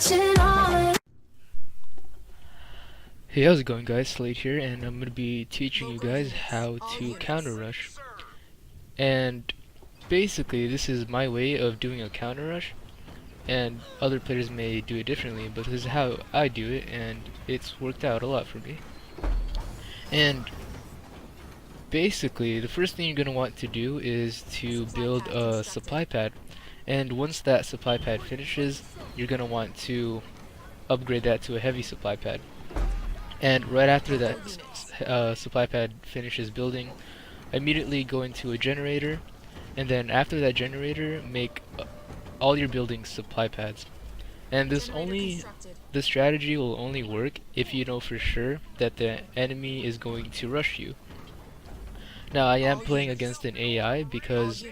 Hey, how's it going guys? Slade here, and I'm going to be teaching you guys how to counter rush. And basically this is my way of doing a counter rush, and other players may do it differently, but this is how I do it, and it's worked out a lot for me. And basically the first thing you're going to want to do is to build a supply pad, and once that supply pad finishes, you're going to want to upgrade that to a heavy supply pad. And right after that supply pad finishes building, immediately go into a generator, and then after that generator, make all your buildings supply pads. And this strategy will only work if you know for sure that the enemy is going to rush you. Now I am playing against an AI because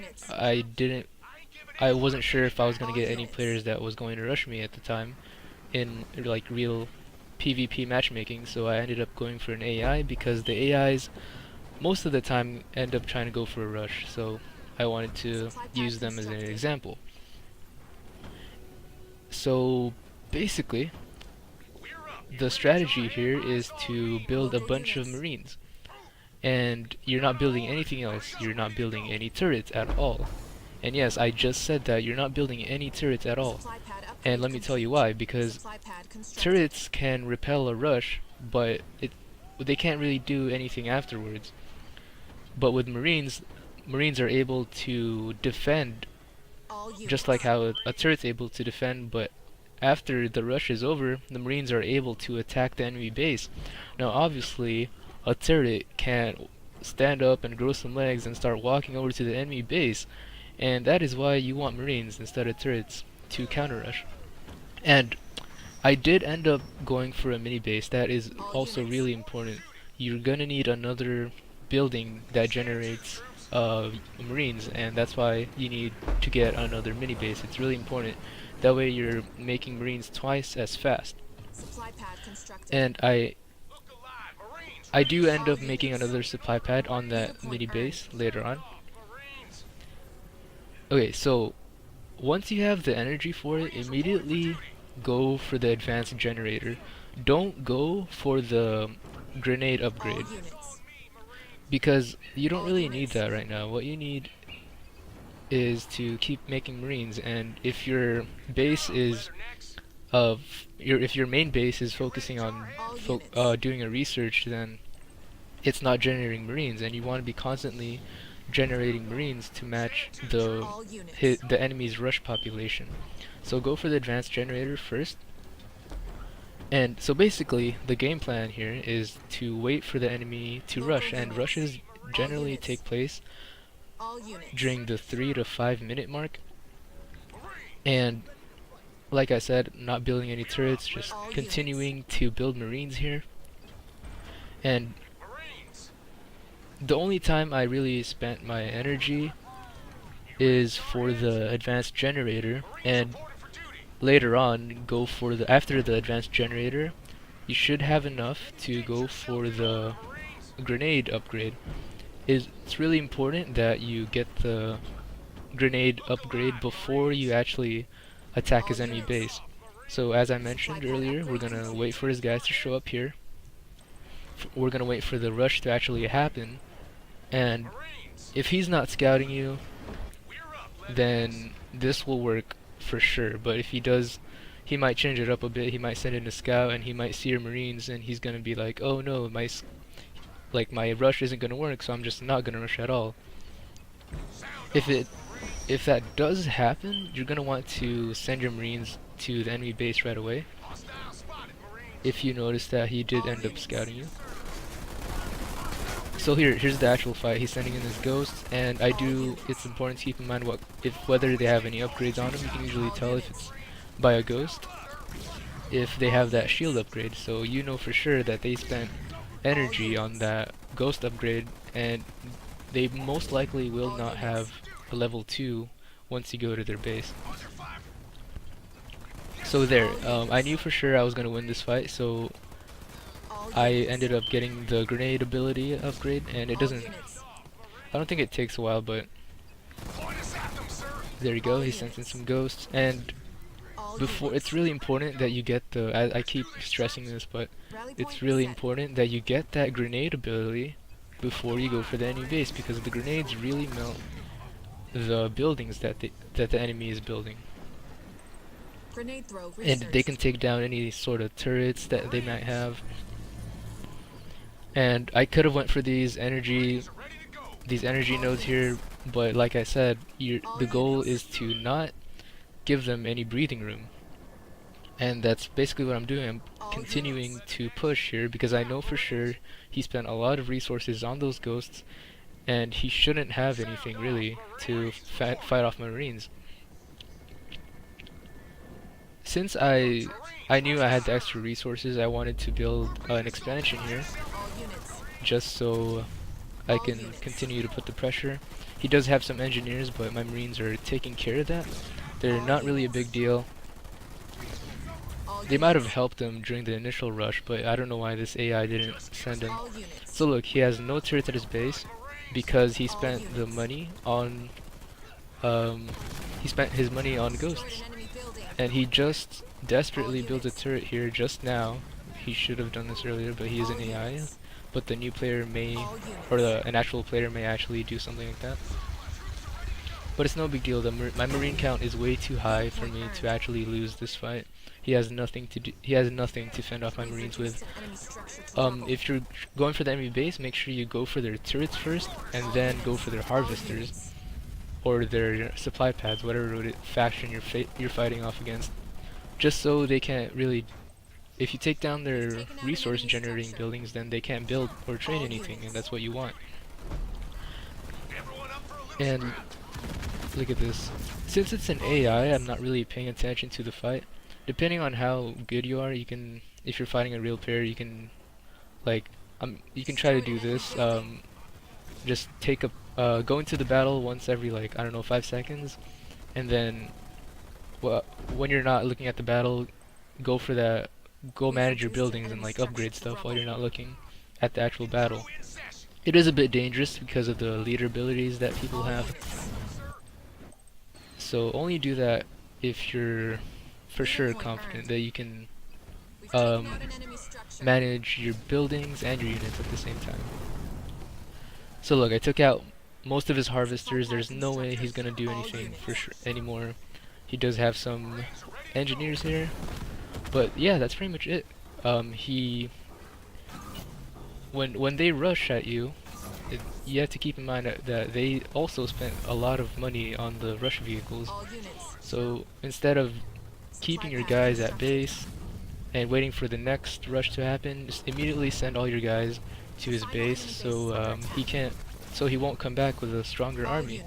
I wasn't sure if I was going to get any players that was going to rush me at the time in like real PvP matchmaking, so I ended up going for an AI because the AIs most of the time end up trying to go for a rush, so I wanted to use them as an example. So basically the strategy here is to build a bunch of marines, and you're not building anything else. You're not building any turrets at all. And yes, I just said that you're not building any turrets at all. And let me tell you why, because turrets can repel a rush, but they can't really do anything afterwards. But with marines are able to defend, just like how a turret's able to defend, but after the rush is over, the marines are able to attack the enemy base. Now obviously, a turret can't stand up and grow some legs and start walking over to the enemy base, and that is why you want marines instead of turrets to counter rush. And I did end up going for a mini base. That is also really important. You're gonna need another building that generates marines, and that's why you need to get another mini base. It's really important. That way you're making marines twice as fast. And I do end up making another supply pad on that mini base later on. Okay, so once you have the energy for it, immediately go for the advanced generator. Don't go for the grenade upgrade, because you don't really need that right now. What you need is to keep making marines, and if your base is if your main base is focusing on doing a research, then it's not generating marines, and you want to be constantly generating marines to match the enemy's rush population. So go for the advanced generator first. And so basically the game plan here is to wait for the enemy to rush, and rushes generally take place during the 3 to 5 minute mark. And like I said, not building any turrets, just continuing to build marines here. And the only time I really spent my energy is for the advanced generator, and later on go for after the advanced generator, you should have enough to go for the grenade upgrade. It's really important that you get the grenade upgrade before you actually attack his enemy base. So as I mentioned earlier, we're gonna wait for his guys to show up here. We're gonna wait for the rush to actually happen, and if he's not scouting you, then this will work for sure. But if he does, he might change it up a bit. He might send in a scout, and he might see your marines, and he's gonna be like, oh no, my rush isn't gonna work, so I'm just not gonna rush at all. If that does happen, you're gonna want to send your marines to the enemy base right away, if you notice that he did end up scouting you. So here's the actual fight. He's sending in his ghosts, and it's important to keep in mind whether they have any upgrades on them. You can usually tell if it's by a ghost, if they have that shield upgrade, so you know for sure that they spent energy on that ghost upgrade, and they most likely will not have a level 2 once you go to their base. So there, I knew for sure I was going to win this fight, so I ended up getting the grenade ability upgrade, and I don't think it takes a while, but there you go, he sent in some ghosts. And before, it's really important that you get the, I keep stressing this, but it's really important that you get that grenade ability before you go for the enemy base, because the grenades really melt the buildings that the enemy is building. And they can take down any sort of turrets that they might have. And I could have went for these energy nodes here, but like I said, the goal is to not give them any breathing room. And that's basically what I'm doing. I'm continuing to push here because I know for sure he spent a lot of resources on those ghosts, and he shouldn't have anything really to fight off my marines. Since I knew I had the extra resources, I wanted to build an expansion here, just so I can continue to put the pressure. He does have some engineers, but my marines are taking care of that. They're not really a big deal. They might have helped him during the initial rush, but I don't know why this AI didn't send him. So look, he has no turrets at his base because he spent the money on his money on ghosts. And he just desperately built a turret here just now. He should have done this earlier, but he is an AI. But the new player may, or an actual player may actually do something like that. But it's no big deal. My marine count is way too high for me to actually lose this fight. He has nothing to do. He has nothing to fend off my marines with. If you're going for the enemy base, make sure you go for their turrets first, and then go for their harvesters or their supply pads, whatever faction you're fighting off against. Just so they can't really. If you take down their resource generating buildings, then they can't build or train anything, and that's what you want. And look at this. Since it's an AI, I'm not really paying attention to the fight. Depending on how good you are, you can, if you're fighting a real player, you can, like, you can try to do this. Just go into the battle once every, like, I don't know, 5 seconds, and then, well, when you're not looking at the battle, go manage your buildings and, like, upgrade stuff while you're not looking at the actual battle. It is a bit dangerous because of the leader abilities that people have. So only do that if you're for sure confident that you can manage your buildings and your units at the same time. So look, I took out most of his harvesters. There's no way he's gonna do anything for sure anymore. He does have some engineers here, but yeah, that's pretty much it. When they rush at you, you have to keep in mind that they also spent a lot of money on the rush vehicles. So instead of keeping your guys at base and waiting for the next rush to happen, just immediately send all your guys to his base so he won't come back with a stronger army.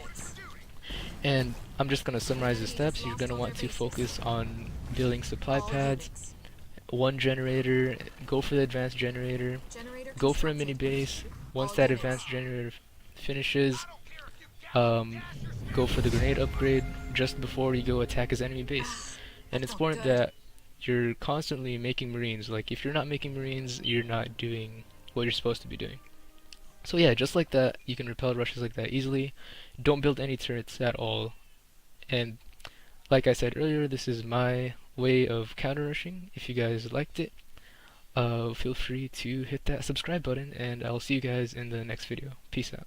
And I'm just gonna summarize the steps. You're gonna want to focus on building supply pads, one generator, go for the advanced generator, go for a mini base. Once that advanced generator finishes, go for the grenade upgrade just before you go attack his enemy base. And it's important that you're constantly making marines. Like, if you're not making marines, you're not doing what you're supposed to be doing. So yeah, just like that, you can repel rushes like that easily. Don't build any turrets at all. And like I said earlier, this is my way of counter rushing. If you guys liked it, feel free to hit that subscribe button, and I'll see you guys in the next video. Peace out.